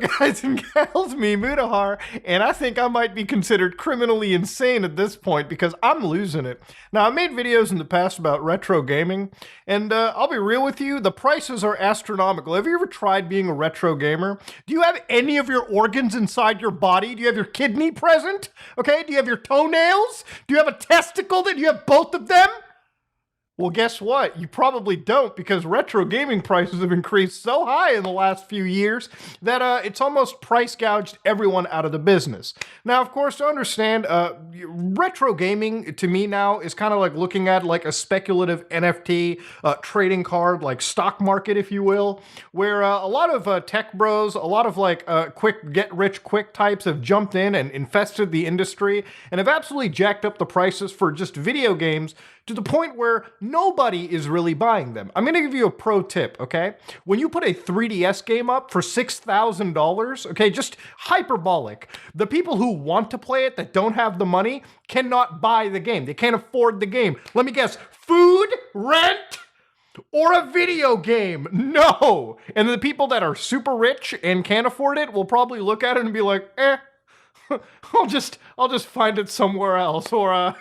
up, guys and gals? Me, Mutahar, and I think I might be considered criminally insane at this point because I'm losing it. Now, I made videos in the past about retro gaming, and I'll be real with you, the prices are astronomical. Have you ever tried being a retro gamer? Do you have any of your organs inside your body? Do you have your kidney present? Okay, do you have your toenails? Do you have a testicle? Do you have both of them? Well, guess what? You probably don't, because retro gaming prices have increased so high in the last few years that it's almost price gouged everyone out of the business. Now, of course, to understand, retro gaming to me now is kind of like looking at like a speculative NFT trading card, like stock market, if you will, where a lot of tech bros, a lot of like quick get rich quick types have jumped in and infested the industry and have absolutely jacked up the prices for just video games to the point where nobody is really buying them. I'm gonna give you a pro tip, okay? When you put a 3DS game up for $6,000, okay, just hyperbolic, the people who want to play it that don't have the money cannot buy the game. They can't afford the game. Let me guess, food, rent, or a video game? No! And the people that are super rich and can't afford it will probably look at it and be like, I'll just find it somewhere else, or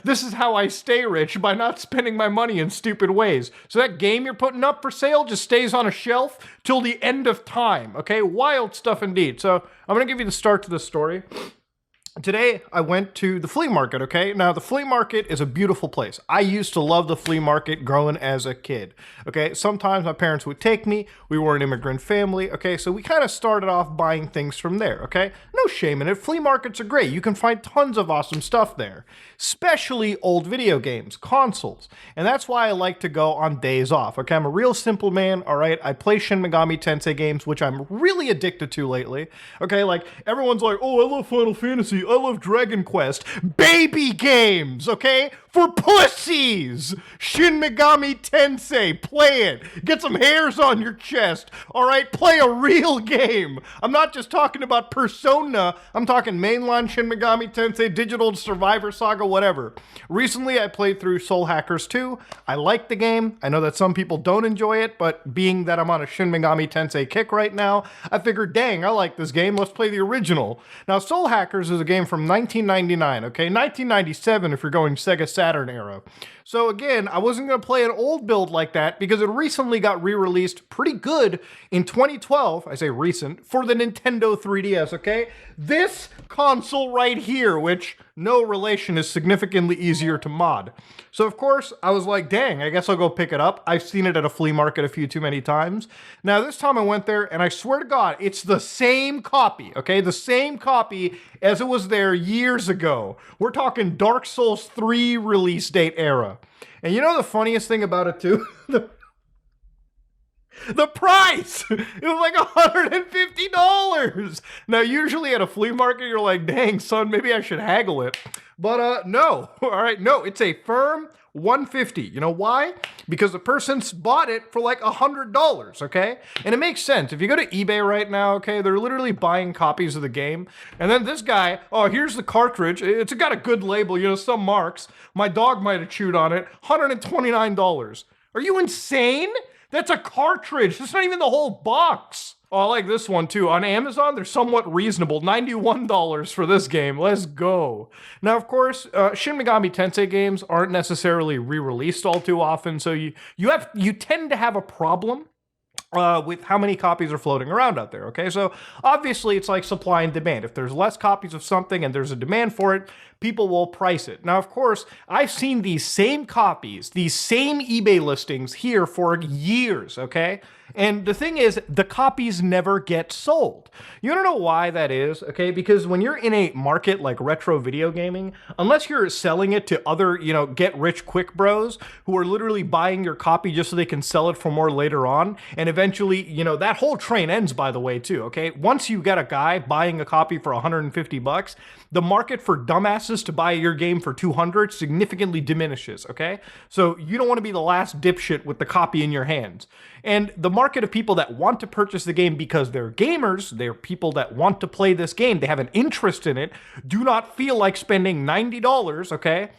this is how I stay rich, by not spending my money in stupid ways. So that game you're putting up for sale just stays on a shelf till the end of time, okay? Wild stuff indeed. So I'm gonna give you the start to the story. Today, I went to the flea market, okay? Now, the flea market is a beautiful place. I used to love the flea market growing as a kid, okay? Sometimes my parents would take me. We were an immigrant family, okay? So we kind of started off buying things from there, okay? No shame in it. Flea markets are great. You can find tons of awesome stuff there, especially old video games, consoles. And that's why I like to go on days off, okay? I'm a real simple man, all right? I play Shin Megami Tensei games, which I'm really addicted to lately, okay? Like, everyone's like, oh, I love Final Fantasy. I love Dragon Quest. Baby games, okay? For pussies! Shin Megami Tensei, play it. Get some hairs on your chest, alright? Play a real game. I'm not just talking about Persona, I'm talking mainline Shin Megami Tensei, Digital Survivor Saga, whatever. Recently, I played through Soul Hackers 2. I like the game. I know that some people don't enjoy it, but being that I'm on a Shin Megami Tensei kick right now, I figured, dang, I like this game. Let's play the original. Now, Soul Hackers is a game from 1999, okay? 1997 if you're going Sega Saturn era. So again, I wasn't going to play an old build like that because it recently got re-released pretty good in 2012, I say recent, for the Nintendo 3DS, okay? This console right here, which no relation, is significantly easier to mod. So of course, I was like, dang, I guess I'll go pick it up. I've seen it at a flea market a few too many times. Now this time I went there and I swear to God, it's the same copy, okay? The same copy as it was there years ago. We're talking Dark Souls 3 release date era. And you know the funniest thing about it too? The price! It was like $150! Now, usually at a flea market, you're like, dang, son, maybe I should haggle it. But no, all right, no, it's a firm $150. You know why? Because the person's bought it for like $100, okay? And it makes sense. If you go to eBay right now, okay, they're literally buying copies of the game. And then this guy, oh, here's the cartridge. It's got a good label, you know, some marks. My dog might have chewed on it. $129. Are you insane? That's a cartridge. That's not even the whole box. Oh, I like this one too. On Amazon, they're somewhat reasonable. $91 for this game. Let's go. Now, of course, Shin Megami Tensei games aren't necessarily re-released all too often, so you tend to have a problem with how many copies are floating around out there, okay? So obviously it's like supply and demand. If there's less copies of something and there's a demand for it, people will price it. Now, of course, I've seen these same copies, these same eBay listings here for years, okay? And the thing is, the copies never get sold. You don't know why that is, okay? Because when you're in a market like retro video gaming, unless you're selling it to other, you know, get-rich-quick bros who are literally buying your copy just so they can sell it for more later on, and eventually, you know, that whole train ends, by the way, too, okay? Once you get a guy buying a copy for $150, the market for dumbasses to buy your game for $200 significantly diminishes, okay? So you don't want to be the last dipshit with the copy in your hands. And the market of people that want to purchase the game because they're gamers, they're people that want to play this game, they have an interest in it, do not feel like spending $90, okay,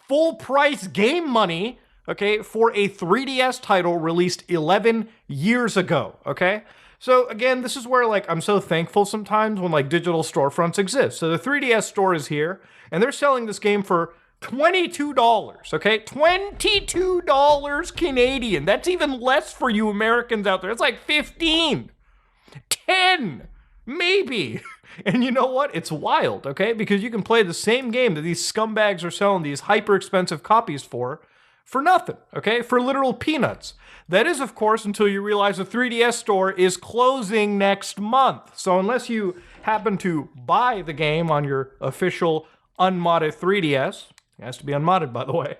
full price game money, okay, for a 3DS title released 11 years ago, okay? So again, this is where like I'm so thankful sometimes when like digital storefronts exist. So the 3DS store is here, and they're selling this game for $22, okay? $22 Canadian. That's even less for you Americans out there. It's like 15, 10, maybe. And you know what? It's wild, okay? Because you can play the same game that these scumbags are selling these hyper expensive copies for nothing, okay? For literal peanuts. That is, of course, until you realize the 3DS store is closing next month. So unless you happen to buy the game on your official unmodded 3DS, it has to be unmodded, by the way,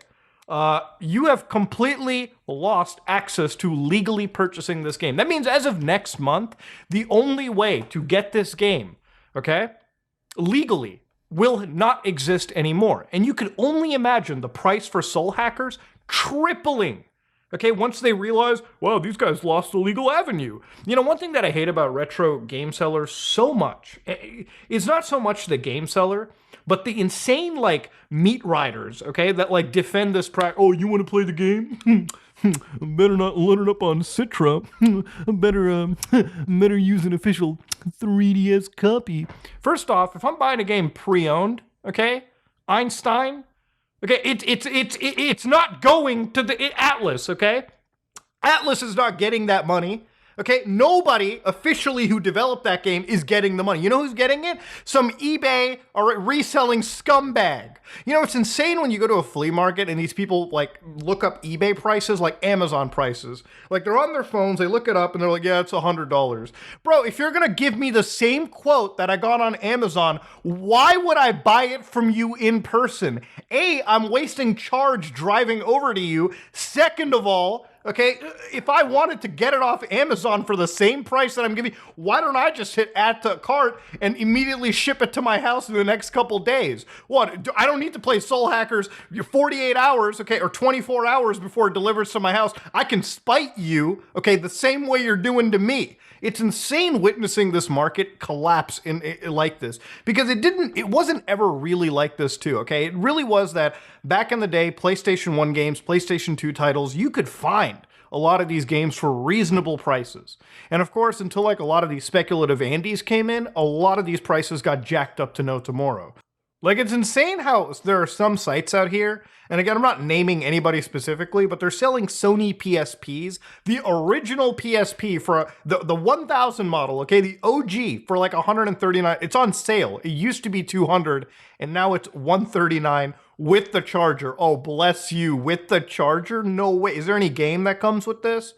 you have completely lost access to legally purchasing this game. That means as of next month, the only way to get this game, okay, legally, will not exist anymore. And you can only imagine the price for Soul Hackers tripling, okay, once they realize, wow, these guys lost the legal avenue. You know, one thing that I hate about retro game sellers so much is not so much the game seller, but the insane, like, meat riders, okay, that, like, defend this oh, you want to play the game? Better not load it up on Citra. better use an official 3DS copy. First off, if I'm buying a game pre-owned, okay, Einstein, okay, it's not going to the Atlas, okay? Atlas is not getting that money. Okay, nobody officially who developed that game is getting the money. You know who's getting it? Some eBay or reselling scumbag. You know, it's insane when you go to a flea market and these people like look up eBay prices like Amazon prices. Like they're on their phones, they look it up and they're like, yeah, it's $100. Bro, if you're gonna give me the same quote that I got on Amazon, why would I buy it from you in person? A, I'm wasting charge driving over to you. Second of all, okay, if I wanted to get it off Amazon for the same price that I'm giving, why don't I just hit add to cart and immediately ship it to my house in the next couple days? What, I don't need to play Soul Hackers 48 hours, okay, or 24 hours before it delivers to my house. I can spite you, okay, the same way you're doing to me. It's insane witnessing this market collapse in like this because it wasn't ever really like this too, okay? It really was that back in the day, PlayStation 1 games, PlayStation 2 titles, you could find a lot of these games for reasonable prices. And of course, until like a lot of these speculative Andes came in, a lot of these prices got jacked up to no tomorrow. Like, it's insane how there are some sites out here, and again, I'm not naming anybody specifically, but they're selling Sony PSPs, the original PSP for the 1000 model, okay, the OG for like $139. It's on sale. It used to be $200, and now it's $139 with the charger. Oh, bless you, with the charger? No way. Is there any game that comes with this?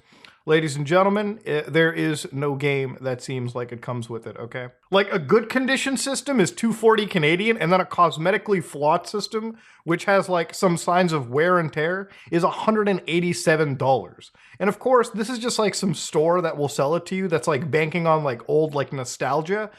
Ladies and gentlemen, there is no game that seems like it comes with it, okay? Like a good condition system is $240 Canadian, and then a cosmetically flawed system, which has like some signs of wear and tear, is $187. And of course, this is just like some store that will sell it to you that's like banking on like old like nostalgia.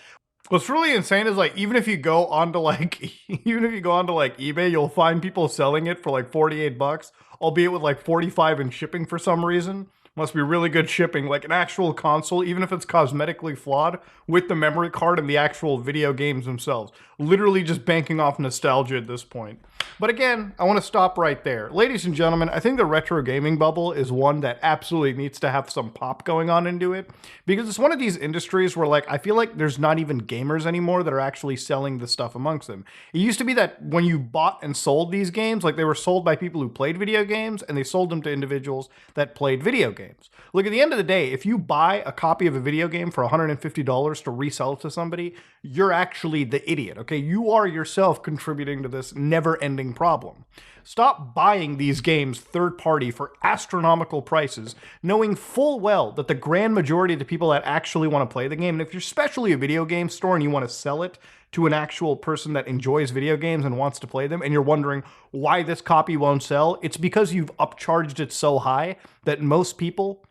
What's really insane is like even if you go onto like eBay, you'll find people selling it for like 48 bucks, albeit with like 45 in shipping for some reason. Must be really good shipping, like an actual console, even if it's cosmetically flawed, with the memory card and the actual video games themselves. Literally just banking off nostalgia at this point. But again, I want to stop right there. Ladies and gentlemen, I think the retro gaming bubble is one that absolutely needs to have some pop going on into it, because it's one of these industries where like I feel like there's not even gamers anymore that are actually selling the stuff amongst them. It used to be that when you bought and sold these games, like they were sold by people who played video games and they sold them to individuals that played video games. Look, at the end of the day, if you buy a copy of a video game for $150 to resell it to somebody, you're actually the idiot, okay? You are yourself contributing to this never-ending problem. Stop buying these games third party for astronomical prices, knowing full well that the grand majority of the people that actually want to play the game, and if you're especially a video game store and you want to sell it to an actual person that enjoys video games and wants to play them, and you're wondering why this copy won't sell, it's because you've upcharged it so high that most people,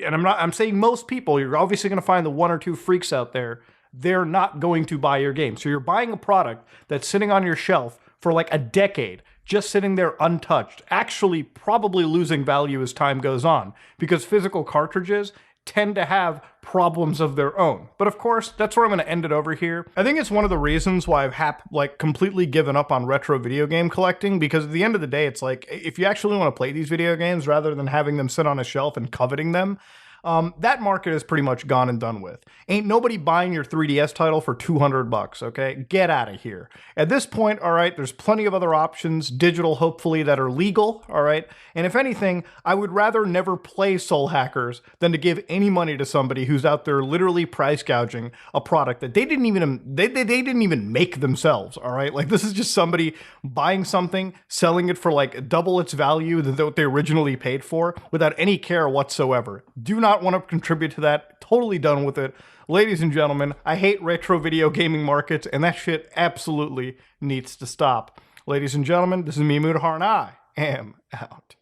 and I'm saying most people, you're obviously going to find the one or two freaks out there, they're not going to buy your game. So you're buying a product that's sitting on your shelf for like a decade, just sitting there untouched, actually probably losing value as time goes on, because physical cartridges tend to have problems of their own. But of course, that's where I'm going to end it over here. I think it's one of the reasons why I've completely given up on retro video game collecting, because at the end of the day, it's like, if you actually want to play these video games rather than having them sit on a shelf and coveting them, that market is pretty much gone and done with. Ain't nobody buying your 3DS title for $200, okay? Get out of here. At this point, all right, there's plenty of other options, digital hopefully, that are legal, all right? And if anything, I would rather never play Soul Hackers than to give any money to somebody who's out there literally price gouging a product that they didn't even make themselves, all right? Like, this is just somebody buying something, selling it for like double its value than what they originally paid for without any care whatsoever. Do not want to contribute to that. Totally done with it. Ladies and gentlemen, I hate retro video gaming markets, and that shit absolutely needs to stop. Ladies and gentlemen, this is me, Mutahar, and I am out.